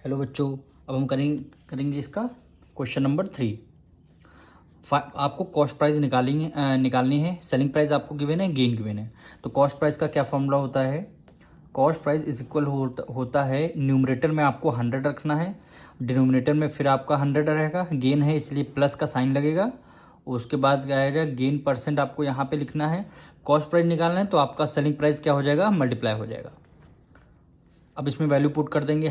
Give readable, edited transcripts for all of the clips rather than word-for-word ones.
Hello बच्चों, अब हम करेंगे इसका क्वेश्चन नंबर 3। आपको कॉस्ट प्राइस निकालनी है। सेलिंग प्राइस आपको गिवन है, गेन गिवन है। तो कॉस्ट प्राइस का क्या फॉर्मूला होता है? कॉस्ट प्राइस इज इक्वल होता है, न्यूमरेटर में आपको 100 रखना है, डिनोमिनेटर में फिर आपका 100 रहेगा। गेन है इसलिए प्लस का साइन लगेगा। उसके बाद क्या आएगा, गेन परसेंट आपको यहाँ पे लिखना है। कॉस्ट प्राइस निकालना है तो आपका सेलिंग प्राइस क्या हो जाएगा, मल्टीप्लाई हो जाएगा। अब इसमें वैल्यू पुट कर देंगे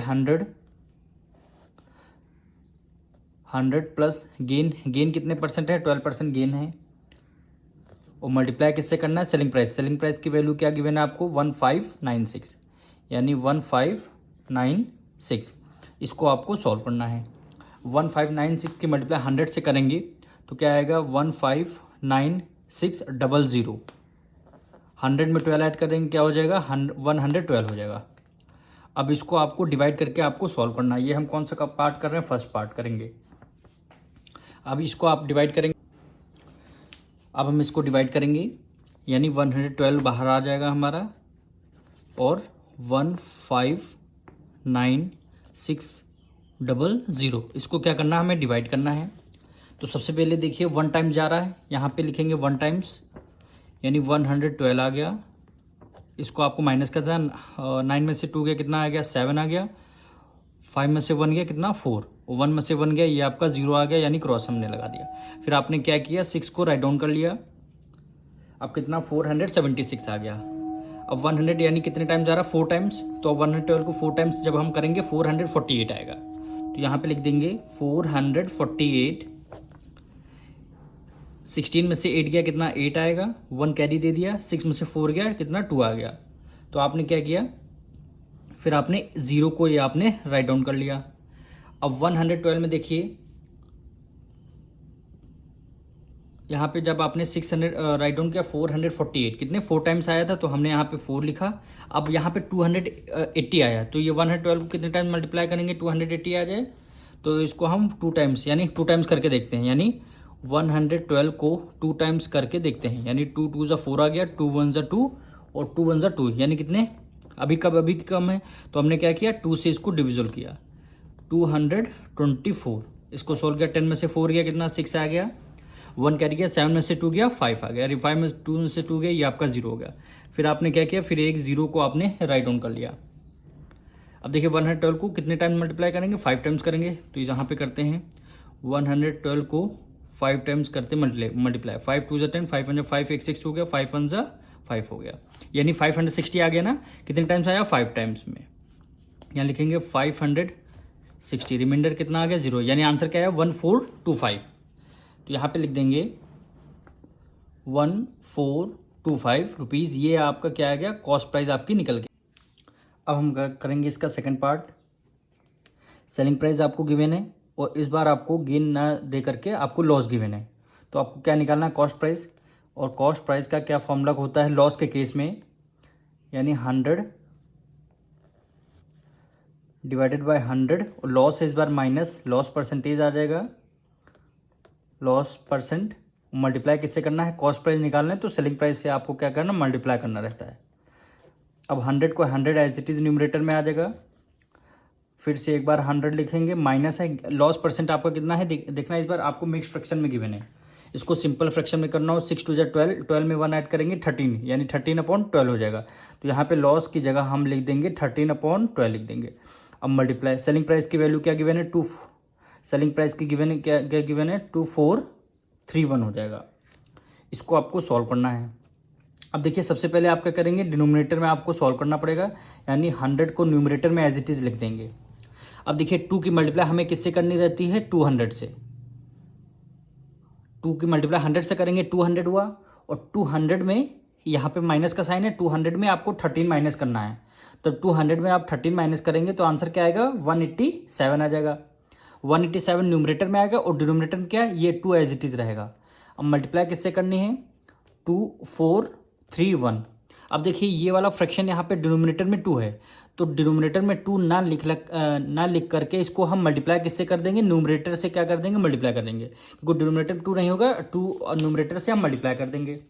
100 प्लस गेन कितने परसेंट है, 12% गेन है। और मल्टीप्लाई किससे करना है, सेलिंग प्राइस की वैल्यू क्या गिवन है आपको, 1596, यानी 1596। इसको आपको सॉल्व करना है। 1596 की मल्टीप्लाई 100 से करेंगे तो क्या आएगा, 159600। 100 में 12 ऐड करेंगे क्या हो जाएगा, 112 हो जाएगा। अब इसको आपको डिवाइड करके आपको सॉल्व करना है। ये हम कौन सा पार्ट कर रहे हैं, फर्स्ट पार्ट करेंगे। अब इसको आप डिवाइड करेंगे, अब हम इसको डिवाइड करेंगे, यानी 112 बाहर आ जाएगा हमारा और 159600 इसको क्या करना है, हमें डिवाइड करना है। तो सबसे पहले देखिए 1 टाइम जा रहा है, यहाँ पे लिखेंगे 1 टाइम्स, यानी 112 आ गया। इसको आपको माइनस करना है, 9 में से 2 गया कितना आ गया, 7 आ गया। 5 में से 1 गया कितना, 4, और 1 में से 1 गया, ये आपका 0 आ गया, यानी क्रॉस हमने लगा दिया। फिर आपने क्या किया, 6 को राइट डाउन कर लिया। अब कितना, 476 आ गया। अब 100 यानी कितने टाइम जा रहा, 4 टाइम्स। तो 112 को 4 टाइम्स जब हम करेंगे 448 आएगा। तो यहाँ पे लिख देंगे 448। 16 में से 8 गया कितना, 8 आएगा। 1 कैरी दे दिया, 6 में से 4 गया कितना, 2 आ गया। तो आपने क्या किया, फिर आपने 0 को ये आपने राइट डाउन कर लिया। अब 112 में देखिए, यहाँ पे जब आपने 600 राइट डाउन किया, 448 कितने 4 टाइम्स आया था, तो हमने यहाँ पे 4 लिखा। अब यहाँ पे 280 आया, तो ये 112 को कितने टाइम मल्टीप्लाई करेंगे, 280 आ जाए। तो इसको हम 2 टाइम्स, यानी 2 टाइम्स करके देखते हैं। यानी 112 को 2 टाइम्स करके देखते हैं, यानी 2 2 ज़ा 4 आ गया, 2 1 ज़ा 2 और 2 1 ज़ा 2, यानी कितने, अभी कम है। तो हमने क्या किया, 2 से इसको डिविजल किया, 224। इसको सोल्व किया, 10 में से 4 गया कितना, 6 आ गया। 1 कैरी गया, 7 में से 2 गया, 5 आ गया। 5 में 2 में से 2 गया, ये आपका 0 हो गया। फिर आपने क्या किया, फिर एक 0 को आपने राइट डाउन कर लिया। अब देखिए 112 को कितने टाइम मल्टीप्लाई करेंगे, 5 टाइम्स करेंगे। तो यहाँ पे करते हैं 112 को 5 टाइम्स करते मल्टीप्लाई। 5 2 ज़ा 10, 5 1 ज़ा 5, एक 6 हो गया, 5 1 ज़ा 5 हो गया, यानी 560 आ गया ना। कितने टाइम्स आया, 5 टाइम्स में। यहाँ लिखेंगे 560, रिमाइंडर कितना आ गया, 0, यानी आंसर क्या है, 1425। तो यहाँ पे लिख देंगे 1425 रुपीज़। ये आपका क्या आ गया, कॉस्ट प्राइस आपकी निकल गई। अब हम करेंगे इसका सेकंड पार्ट। सेलिंग प्राइस आपको गिवन है और इस बार आपको गेन ना दे करके आपको लॉस गिवन है। तो आपको क्या निकालना है, कॉस्ट प्राइस। और कॉस्ट प्राइस का क्या फॉर्मूला होता है लॉस के केस में, यानी 100 डिवाइडेड बाय 100। और लॉस है इस बार माइनस, लॉस परसेंटेज आ जाएगा, लॉस परसेंट। मल्टीप्लाई किससे करना है, कॉस्ट प्राइस निकालना है तो सेलिंग प्राइस से आपको क्या करना, मल्टीप्लाई करना रहता है। अब 100 को 100 एज इट इज़ न्यूमरेटर में आ जाएगा। फिर से एक बार 100 लिखेंगे, माइनस है, लॉस परसेंट आपका कितना है देखना है। इस बार आपको मिक्स फ्रैक्शन में गिवन है, इसको सिंपल फ्रैक्शन में करना हो। 6 2 ज़ा 12, 12 में 1 ऐड करेंगे 13, यानी 13/12 हो जाएगा। तो यहाँ पे लॉस की जगह हम लिख देंगे 13/12 लिख देंगे। अब मल्टीप्लाई, सेलिंग प्राइस की वैल्यू क्या गिवन है, 2, सेलिंग प्राइस की गिवन है क्या गिवन है, 2431 हो जाएगा। इसको आपको सॉल्व करना है। अब देखिए सबसे पहले आप क्या करेंगे, डिनोमिनेटर में आपको सॉल्व करना पड़ेगा, यानी 100 को न्यूमरेटर में एज इट इज़ लिख देंगे। अब देखिए 2 की मल्टीप्लाई हमें किससे करनी रहती है, 200 से। 2 की मल्टीप्लाई 100 से करेंगे, 200 हुआ। और 200 में यहाँ पे माइनस का साइन है, 200 में आपको 13 माइनस करना है। तो 200 में आप 13 माइनस करेंगे तो आंसर क्या आएगा, 187 आ जाएगा। 187 न्यूमरेटर में आएगा और डिनोमिनेटर में क्या है, ये 2 एज इट इज़ रहेगा। अब मल्टीप्लाई किससे करनी है, 2431। अब देखिए ये वाला फ्रैक्शन यहाँ पे डिनोमिनेटर में 2 है, तो डिनोमिनेटर में 2 ना लिख करके इसको हम मल्टीप्लाई किससे कर देंगे, न्यूमरेटर से क्या कर देंगे, मल्टीप्लाई कर देंगे। क्योंकि डिनोमिनेटर 2 नहीं होगा, 2 न्यूमरेटर से हम मल्टीप्लाई कर देंगे।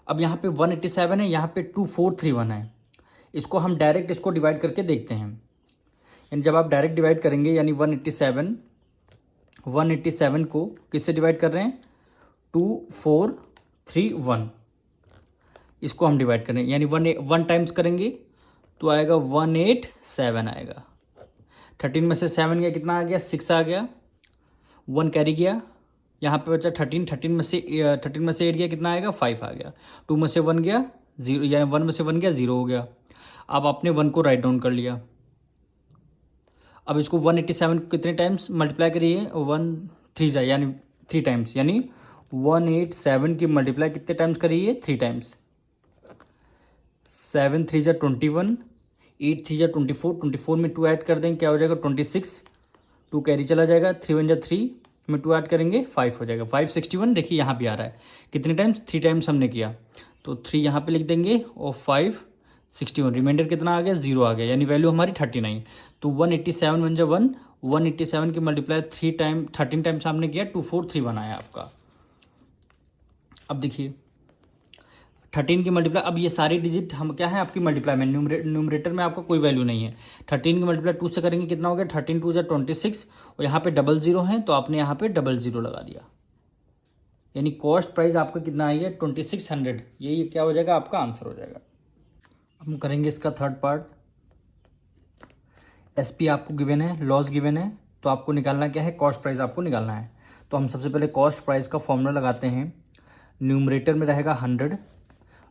अब यहाँ पे 187 है, यहाँ पे 2431 है। इसको हम डायरेक्ट इसको डिवाइड करके देखते हैं। यानी जब आप डायरेक्ट डिवाइड करेंगे यानी 187 को किससे डिवाइड कर रहे हैं, 2431, इसको हम डिवाइड करें यानी वन टाइम्स करेंगे तो आएगा 187 आएगा। 13 में से 7 गया, कितना आ गया, 6 आ गया, 1 कैरी गया, यहाँ पे बचा 13 में से 8 गया, कितना आएगा, 5 आ गया। 2 में से 1 गया 0, यानी 1 में से 1 गया 0 हो गया। अब आपने 1 को राइट डाउन कर लिया। अब इसको 187 कितने टाइम्स मल्टीप्लाई करिए, 1 3 जा यानी 3 टाइम्स, यानी 187 की मल्टीप्लाई कितने टाइम्स करिए, 3 टाइम्स। 7 3 जा 21, 8 3 जा 24, 24 में 2 ऐड कर देंगे, क्या हो जाएगा 26, 2 कैरी चला जाएगा, 3 1 जा 3 में 2 ऐड करेंगे 5 हो जाएगा, 561। देखिए यहाँ भी आ रहा है कितने टाइम्स, 3 टाइम्स हमने किया तो 3 यहाँ पे लिख देंगे और 561, रिमाइंडर कितना आ गया, 0 आ गया, यानी वैल्यू हमारी 39। तो 187 1 जा 1, 187 की मल्टीप्लाई 13 टाइम्स हमने किया, 2431 आया आपका। अब देखिए 13 की मल्टीप्लाई, अब ये सारी डिजिट हम क्या है आपकी मल्टीप्लाई में, न्यूमरेटर में आपका कोई वैल्यू नहीं है। 13 की मल्टीप्लाई 2 से करेंगे, कितना हो गया, 13 2 जा 26, और यहाँ पे 00 है तो आपने यहाँ पे 00 लगा दिया, यानी कॉस्ट प्राइस आपका कितना आई है, 2600। ये क्या हो जाएगा, आपका आंसर हो जाएगा। हम करेंगे इसका थर्ड पार्ट। एसपी आपको गिवन है, लॉस गिवन है, तो आपको निकालना क्या है, कॉस्ट प्राइस आपको निकालना है। तो हम सबसे पहले कॉस्ट प्राइस का फॉर्मूला लगाते हैं। न्यूमरेटर में रहेगा 100,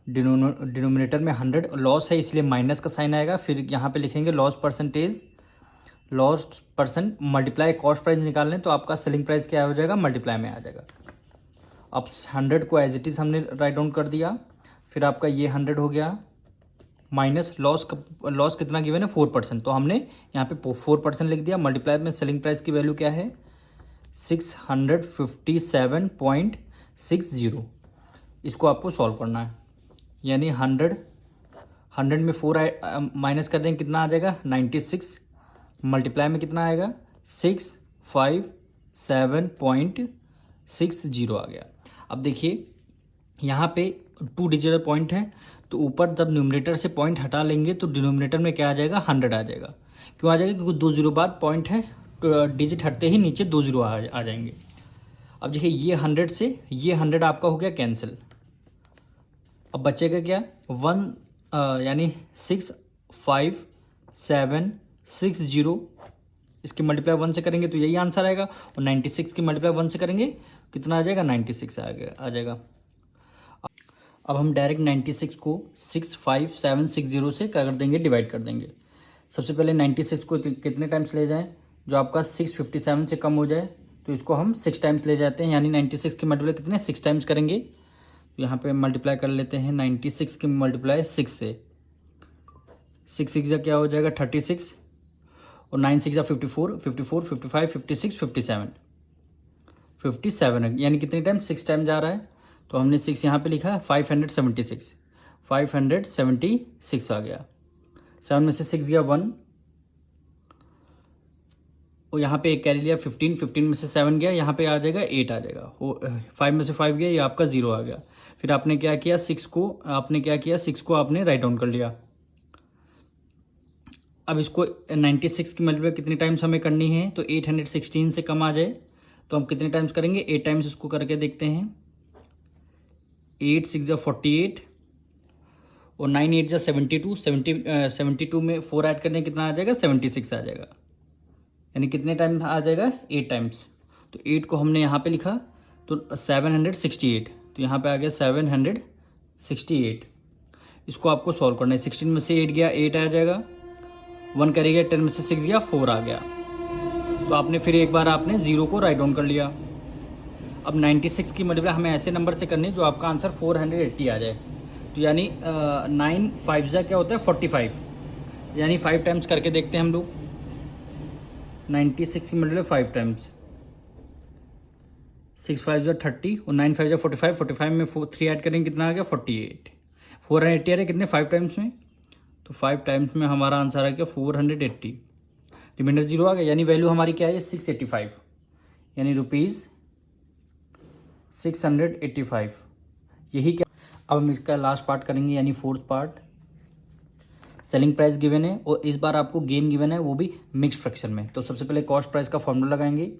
डिनोमिनेटर में 100, लॉस है इसलिए माइनस का साइन आएगा, फिर यहाँ पे लिखेंगे loss percentage, loss percent multiply cost price निकालने, तो आपका सेलिंग प्राइस क्या हो जाएगा, मल्टीप्लाई में आ जाएगा। अब 100 को एज इट इज़ हमने राइट डाउन कर दिया, फिर आपका ये 100 हो गया, माइनस लॉस कितना गिवन है, 4%, तो हमने यहाँ पे 4% लिख दिया। मल्टीप्लाई में सेलिंग प्राइस की वैल्यू क्या है, 657.60। इसको आपको सॉल्व करना है, यानी 100 में 4 माइनस कर देंगे, कितना आ जाएगा, 96, मल्टीप्लाई में कितना आएगा, 657.60 आ गया। अब देखिए यहाँ पे 2 डिजिट पॉइंट है, तो ऊपर जब न्यूमरेटर से पॉइंट हटा लेंगे तो डिनोमिनेटर में क्या आ जाएगा, 100 आ जाएगा। क्यों आ जाएगा, क्योंकि 2 0 बाद पॉइंट है, तो डिजिट हटते ही नीचे 2 0 आ जाएंगे। अब देखिए ये 100 से ये 100 आपका हो गया कैंसिल। अब बचेगा क्या, 1 यानी 65760, इसकी मल्टीप्लाई 1 से करेंगे तो यही आंसर आएगा, और 96 की मल्टीप्लाई 1 से करेंगे कितना आ जाएगा, 96 आ जाएगा। अब हम डायरेक्ट 96 को 65760 से कर देंगे, डिवाइड कर देंगे। सबसे पहले 96 को कितने टाइम्स ले जाएं, जो आपका 657 से कम हो जाए, तो इसको हम 6 टाइम्स ले जाते हैं, यानी 96 की मल्टीप्लाई कितने 6 टाइम्स करेंगे। तो यहाँ पे मल्टीप्लाई कर लेते हैं 96 की मल्टीप्लाई 6 से, 6 6 क्या हो जाएगा 36, और 9 6 54, 54 55 56 57, यानी कितने टाइम 6 टाइम जा रहा है, तो हमने 6 यहाँ पे लिखा है, 576 आ गया। 7 में से 6 गया 1, और यहाँ पे एक कैरी लिया 15 में से 7 गया, यहाँ पे आ जाएगा 8 आ जाएगा, 5 में से 5 गया, ये आपका 0 आ गया। फिर आपने क्या किया, 6 को आपने राइट डाउन कर लिया। अब इसको 96 की मल्टीप्लाई कितने टाइम्स हमें करनी है, तो 816 से कम आ जाए तो हम कितने टाइम्स करेंगे, 8 टाइम्स इसको करके देखते हैं। 8 6 48, और 9 8 72 में 4 ऐड करने कितना आ जाएगा, 76 आ जाएगा, यानी कितने टाइम आ जाएगा, 8 टाइम्स। तो 8 को हमने यहाँ पे लिखा तो 768, तो यहाँ पे आ गया 768। इसको आपको सॉल्व करना है। 16 में से 8 गया, 8 आ जाएगा, 1 करेगा, 10 में से 6 गया, 4 आ गया। तो आपने फिर एक बार आपने 0 को राइट डाउन कर लिया। अब 96 की मल्टीप्लाई हमें ऐसे नंबर से करनी है जो आपका आंसर 480 आ जाए। तो यानी 9 5 जा क्या होता है 45, यानी 5 टाइम्स करके देखते हैं हम लोग। 96 की मल्टीप्लाई 5 टाइम्स, 6 5 जा 30, और 9 5 जा 45, 45 में 3 ऐड करेंगे कितना आ गया 48, 480 आ रहा है कितने 5 टाइम्स में, तो 5 टाइम्स में हमारा आंसर आ गया 480, रिमाइंडर 0 आ गया, यानी वैल्यू हमारी क्या है 685, यानी ₹685। यही क्या, अब हम इसका लास्ट पार्ट करेंगे, यानी fourth part. Selling price given है और इस बार आपको गेन गिवन है, वो भी मिक्स फ्रैक्शन में। तो सबसे पहले कॉस्ट प्राइस का फॉर्मूला लगाएंगे,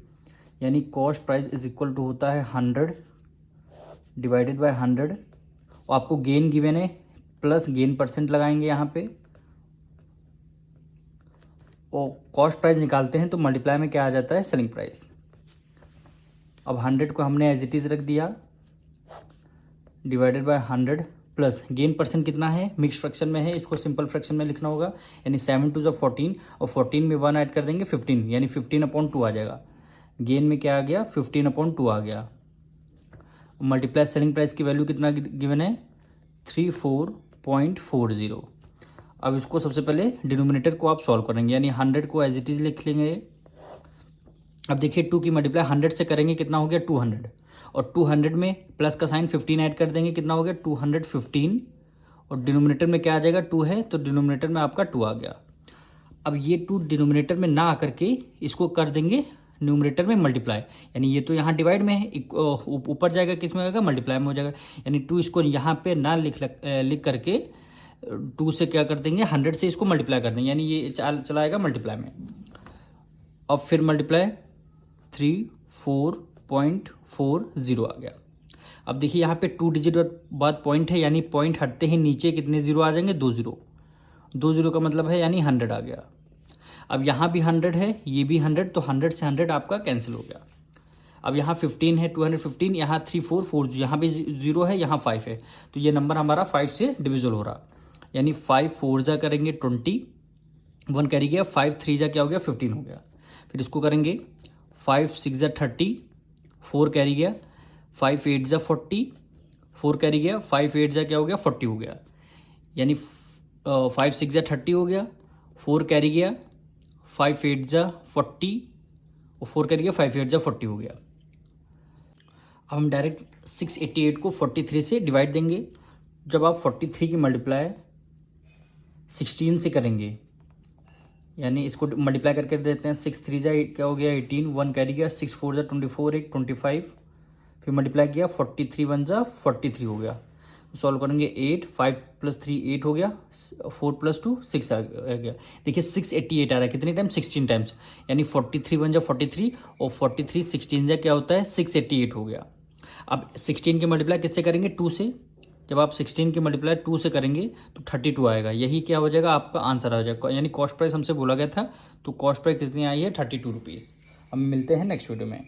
यानी cost price is equal to होता है 100 डिवाइडेड बाय 100, और आपको गेन गिवन है प्लस गेन परसेंट लगाएंगे यहाँ पे, और कॉस्ट प्राइस निकालते हैं तो मल्टीप्लाई में क्या आ जाता है, सेलिंग प्राइस। अब 100 को हमने एज इट इज़ रख दिया divided by 100 plus gain percent कितना है, मिक्स फ्रैक्शन में है, इसको सिंपल फ्रैक्शन में लिखना होगा, यानी 7 टू 14 और 14 में 1 ऐड कर देंगे 15, यानी 15/2 आ जाएगा। गेन में क्या आ गया, 15/2 आ गया। मल्टीप्लाई सेलिंग प्राइस की वैल्यू कितना गिवन है, 34.40। अब इसको सबसे पहले डिनोमिनेटर को आप सॉल्व करेंगे, यानी 100 को एज इट इज़ लिख लेंगे। अब देखिए 2 की मल्टीप्लाई 100 से करेंगे, कितना हो गया 200, और 200 में प्लस का साइन 15 ऐड कर देंगे, कितना हो गया 215, और डिनोमिनेटर में क्या आ जाएगा 2 है, तो डिनोमिनेटर में आपका 2 आ गया। अब ये 2 डिनोमिनेटर में ना आकर के इसको कर देंगे न्यूमरेटर में मल्टीप्लाई, यानी ये तो यहाँ डिवाइड में है, ऊपर जाएगा किस में आएगा, मल्टीप्लाई में हो जाएगा, यानी 2 इसको यहाँ पे ना लिख करके 2 से क्या कर देंगे 100 से इसको मल्टीप्लाई कर देंगे, यानी ये चलाएगा मल्टीप्लाई में। अब फिर मल्टीप्लाई 34.40 आ गया। अब देखिए यहाँ पे 2 डिजिट बाद पॉइंट है, यानी पॉइंट हटते ही नीचे कितने जीरो आ जाएंगे, 2 जीरो। 2 जीरो का मतलब है यानी 100 आ गया। अब यहाँ भी 100 है, ये भी 100, तो 100 से 100 आपका कैंसिल हो गया। अब यहाँ 15 है, 215, यहाँ 3440, यहाँ भी 0 है, यहाँ 5 है, तो ये नंबर हमारा 5 से डिविजल हो रहा, यानी 5 4 जा करेंगे 20, 1 कैरी गया, 5 3 जा क्या हो गया 15 हो गया। फिर इसको करेंगे 5 6 जा 30, 4 कैरी गया, 5 8 जा 40, 4 कैरी गया, 5 8 जा क्या हो गया 40 हो गया, यानी 5 6 जा 30 हो गया, 4 कैरी गया, 5 8 जा 40, और 4 कैरी गया, 5 8 जा 40 हो गया। अब हम डायरेक्ट 688 को 43 से डिवाइड देंगे। जब आप 43 की मल्टीप्लाई 16 से करेंगे, यानी इसको मल्टीप्लाई करके देते हैं, 6 3 जा क्या हो गया 18, 1 कैरी गया, 6 4 जा 24, 1 25, फिर मल्टीप्लाई किया 43 1 जा 43 हो गया। सॉल्व करेंगे 8 5 + 3 8 हो गया, 4 + 2 6 आ गया। देखिए 688 आ रहा है, कितने टाइम 16 टाइम्स, यानी 43 1 जा 43, और 43 16 जा क्या होता है 688 हो गया। अब 16 की मल्टीप्लाई किससे करेंगे 2 से, जब आप 16 की मल्टीप्लाई 2 से करेंगे तो 32 आएगा, यही क्या हो जाएगा आपका आंसर आ जाएगा, यानी कॉस्ट प्राइस हमसे बोला गया था, तो कॉस्ट प्राइस कितनी आई है 32 रुपीज़। अब मिलते हैं नेक्स्ट वीडियो में।